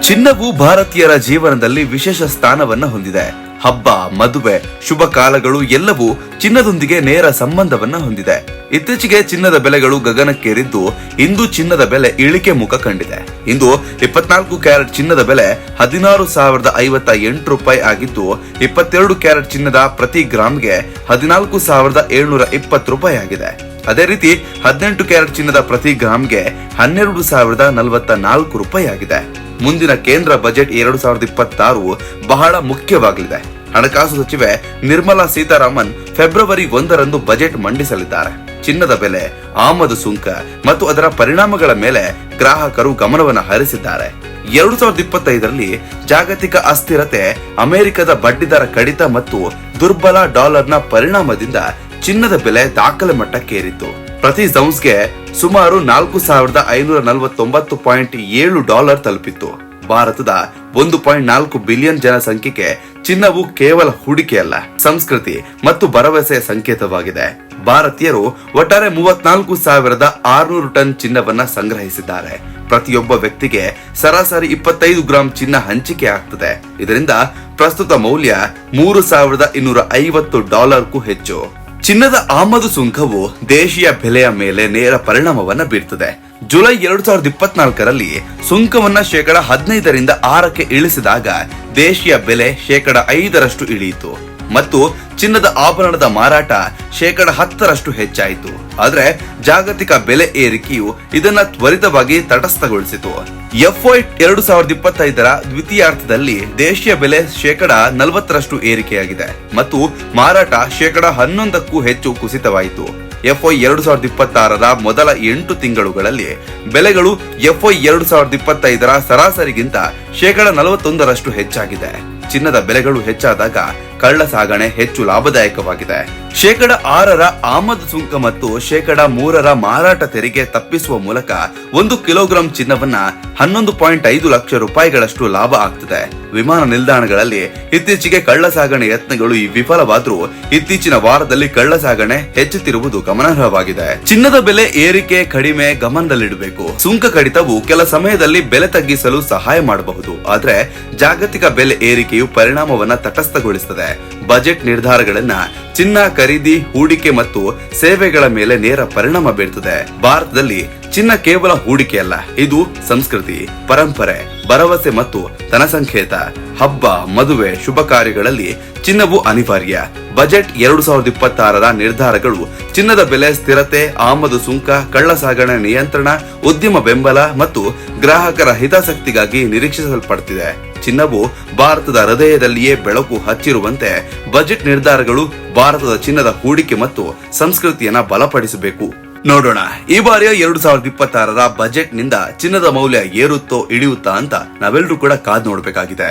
ಚಿನ್ನವು ಭಾರತೀಯರ ಜೀವನದಲ್ಲಿ ವಿಶೇಷ ಸ್ಥಾನವನ್ನ ಹೊಂದಿದೆ. ಹಬ್ಬ, ಮದುವೆ, ಶುಭ ಕಾಲಗಳು ಎಲ್ಲವೂ ಚಿನ್ನದೊಂದಿಗೆ ನೇರ ಸಂಬಂಧವನ್ನ ಹೊಂದಿದೆ. ಇತ್ತೀಚೆಗೆ ಚಿನ್ನದ ಬೆಲೆಗಳು ಗಗನಕ್ಕೇರಿದ್ದು ಇಂದು ಚಿನ್ನದ ಬೆಲೆ ಇಳಿಕೆ ಮುಖ ಕಂಡಿದೆ. ಇಂದು 24 ಕ್ಯಾರೆಟ್ ಚಿನ್ನದ ಬೆಲೆ 16,058 ರೂಪಾಯಿ ಆಗಿದ್ದು 22 ಕ್ಯಾರೆಟ್ ಚಿನ್ನದ ಪ್ರತಿ ಗ್ರಾಮ್ಗೆ 14,720 ರೂಪಾಯಿ ಆಗಿದೆ. ಅದೇ ರೀತಿ 18 ಕ್ಯಾರೆಟ್ ಚಿನ್ನದ ಪ್ರತಿ ಗ್ರಾಮ್ಗೆ 12,044 ರೂಪಾಯಿ ಆಗಿದೆ. ಮುಂದಿನ ಕೇಂದ್ರ ಬಜೆಟ್ 2026 ಬಹಳ ಮುಖ್ಯವಾಗಲಿದೆ. ಹಣಕಾಸು ಸಚಿವೆ ನಿರ್ಮಲಾ ಸೀತಾರಾಮನ್ ಫೆಬ್ರವರಿ 1ರಂದು ಬಜೆಟ್ ಮಂಡಿಸಲಿದ್ದಾರೆ. ಚಿನ್ನದ ಬೆಲೆ, ಆಮದು ಸುಂಕ ಮತ್ತು ಅದರ ಪರಿಣಾಮಗಳ ಮೇಲೆ ಗ್ರಾಹಕರು ಗಮನವನ್ನು ಹರಿಸಿದ್ದಾರೆ. 2025ರಲ್ಲಿ ಜಾಗತಿಕ ಅಸ್ಥಿರತೆ, ಅಮೆರಿಕದ ಬಡ್ಡಿದರ ಕಡಿತ ಮತ್ತು ದುರ್ಬಲ ಡಾಲರ್ನ ಪರಿಣಾಮದಿಂದ ಚಿನ್ನದ ಬೆಲೆ ದಾಖಲೆ ಮಟ್ಟಕ್ಕೇರಿತ್ತು. ಪ್ರತಿ ಔನ್ಸ್ಗೆ ಸುಮಾರು 4,549.7 ಡಾಲರ್ ತಲುಪಿತ್ತು. ಭಾರತದ 1.4 ಬಿಲಿಯನ್ ಜನಸಂಖ್ಯೆಗೆ ಚಿನ್ನವು ಕೇವಲ ಹೂಡಿಕೆಯಲ್ಲ, ಸಂಸ್ಕೃತಿ ಮತ್ತು ಭರವಸೆಯ ಸಂಕೇತವಾಗಿದೆ. ಭಾರತೀಯರು ಒಟ್ಟಾರೆ 34,600 ಟನ್ ಚಿನ್ನವನ್ನ ಸಂಗ್ರಹಿಸಿದ್ದಾರೆ. ಪ್ರತಿಯೊಬ್ಬ ವ್ಯಕ್ತಿಗೆ ಸರಾಸರಿ 25 ಗ್ರಾಂ ಚಿನ್ನ ಹಂಚಿಕೆ ಆಗ್ತದೆ. ಇದರಿಂದ ಪ್ರಸ್ತುತ ಮೌಲ್ಯ $3,250ಕ್ಕೂ ಹೆಚ್ಚು. ಚಿನ್ನದ ಆಮದು ಸುಂಕವು ದೇಶೀಯ ಬೆಲೆಯ ಮೇಲೆ ನೇರ ಪರಿಣಾಮವನ್ನ ಬೀರ್ತದೆ. ಜುಲೈ 2024ರಲ್ಲಿ ಸುಂಕವನ್ನ ಶೇಕಡ 15ರಿಂದ 6ಕ್ಕೆ ಇಳಿಸಿದಾಗ ದೇಶೀಯ ಬೆಲೆ ಶೇಕಡ 5ರಷ್ಟು ಇಳಿಯಿತು ಮತ್ತು ಚಿನ್ನದ ಆಭರಣದ ಮಾರಾಟ ಶೇಕಡ 10ರಷ್ಟು ಹೆಚ್ಚಾಯಿತು. ಆದ್ರೆ ಜಾಗತಿಕ ಬೆಲೆ ಏರಿಕೆಯು ಇದನ್ನ ತ್ವರಿತವಾಗಿ ತಟಸ್ಥಗೊಳಿಸಿತು. FY 2025ರ ದ್ವಿತೀಯಾರ್ಧದಲ್ಲಿ ದೇಶೀಯ ಬೆಲೆ ಶೇಕಡ 40ರಷ್ಟು ಏರಿಕೆಯಾಗಿದೆ ಮತ್ತು ಮಾರಾಟ ಶೇಕಡ 11ಕ್ಕೂ ಹೆಚ್ಚು ಕುಸಿತವಾಯಿತು. FY 2026ರ ಮೊದಲ 8 ತಿಂಗಳುಗಳಲ್ಲಿ ಬೆಲೆಗಳು FY 2025ರ ಸರಾಸರಿಗಿಂತ ಶೇಕಡ 41ರಷ್ಟು ಹೆಚ್ಚಾಗಿದೆ. ಚಿನ್ನದ ಬೆಲೆಗಳು ಹೆಚ್ಚಾದಾಗ ಕಳ್ಳ ಸಾಗಣೆ ಹೆಚ್ಚು ಲಾಭದಾಯಕವಾಗಿದೆ. ಶೇಕಡ 6ರ ಆಮದು ಸುಂಕ ಮತ್ತು ಶೇಕಡ 3ರ ಮಾರಾಟ ತೆರಿಗೆ ತಪ್ಪಿಸುವ ಮೂಲಕ 1 ಕಿಲೋಗ್ರಾಂ ಚಿನ್ನವನ್ನ 11.5 ಲಕ್ಷ ರೂಪಾಯಿಗಳಷ್ಟು ಲಾಭ ಆಗ್ತದೆ. ವಿಮಾನ ನಿಲ್ದಾಣಗಳಲ್ಲಿ ಇತ್ತೀಚೆಗೆ ಕಳ್ಳ ಸಾಗಣೆ ಯತ್ನಗಳು ವಿಫಲವಾದ್ರೂ ಇತ್ತೀಚಿನ ವಾರದಲ್ಲಿ ಕಳ್ಳ ಸಾಗಣೆ ಹೆಚ್ಚುತ್ತಿರುವುದು ಗಮನಾರ್ಹವಾಗಿದೆ. ಚಿನ್ನದ ಬೆಲೆ ಏರಿಕೆ ಕಡಿಮೆ ಗಮನದಲ್ಲಿಡಬೇಕು. ಸುಂಕ ಕಡಿತವು ಕೆಲ ಸಮಯದಲ್ಲಿ ಬೆಲೆ ತಗ್ಗಿಸಲು ಸಹಾಯ ಮಾಡಬಹುದು, ಆದ್ರೆ ಜಾಗತಿಕ ಬೆಲೆ ಏರಿಕೆಯು ಪರಿಣಾಮವನ್ನ ತಟಸ್ಥಗೊಳಿಸುತ್ತದೆ. ಬಜೆಟ್ ನಿರ್ಧಾರಗಳನ್ನ ಚಿನ್ನ ಖರೀದಿ, ಹೂಡಿಕೆ ಮತ್ತು ಸೇವೆಗಳ ಮೇಲೆ ನೇರ ಪರಿಣಾಮ ಬೀರುತ್ತದೆ. ಭಾರತದಲ್ಲಿ ಚಿನ್ನ ಕೇವಲ ಹೂಡಿಕೆಯಲ್ಲ, ಇದು ಸಂಸ್ಕೃತಿ, ಪರಂಪರೆ, ಭರವಸೆ ಮತ್ತು ಧನಸಂಕೇತ. ಹಬ್ಬ, ಮದುವೆ, ಶುಭ ಕಾರ್ಯಗಳಲ್ಲಿ ಚಿನ್ನವು ಅನಿವಾರ್ಯ. ಬಜೆಟ್ 2026ರ ನಿರ್ಧಾರಗಳು ಚಿನ್ನದ ಬೆಲೆ ಸ್ಥಿರತೆ, ಆಮದು ಸುಂಕ, ಕಳ್ಳ ಸಾಗಣೆ ನಿಯಂತ್ರಣ, ಉದ್ಯಮ ಬೆಂಬಲ ಮತ್ತು ಗ್ರಾಹಕರ ಹಿತಾಸಕ್ತಿಗಾಗಿ ನಿರೀಕ್ಷಿಸಲ್ಪಡುತ್ತಿದೆ. ಚಿನ್ನವು ಭಾರತದ ಹೃದಯದಲ್ಲಿಯೇ ಬೆಳಕು ಹಚ್ಚಿರುವಂತೆ ಬಜೆಟ್ ನಿರ್ಧಾರಗಳು ಭಾರತದ ಚಿನ್ನದ ಹೂಡಿಕೆ ಮತ್ತು ಸಂಸ್ಕೃತಿಯನ್ನ ಬಲಪಡಿಸಬೇಕು. ನೋಡೋಣ, ಈ ಬಾರಿಯ 2026ರ ಬಜೆಟ್ ನಿಂದ ಚಿನ್ನದ ಮೌಲ್ಯ ಏರುತ್ತೋ ಇಳಿಯುತ್ತಾ ಅಂತ ನಾವೆಲ್ಲರೂ ಕೂಡ ಕಾದ್ ನೋಡ್ಬೇಕಾಗಿದೆ.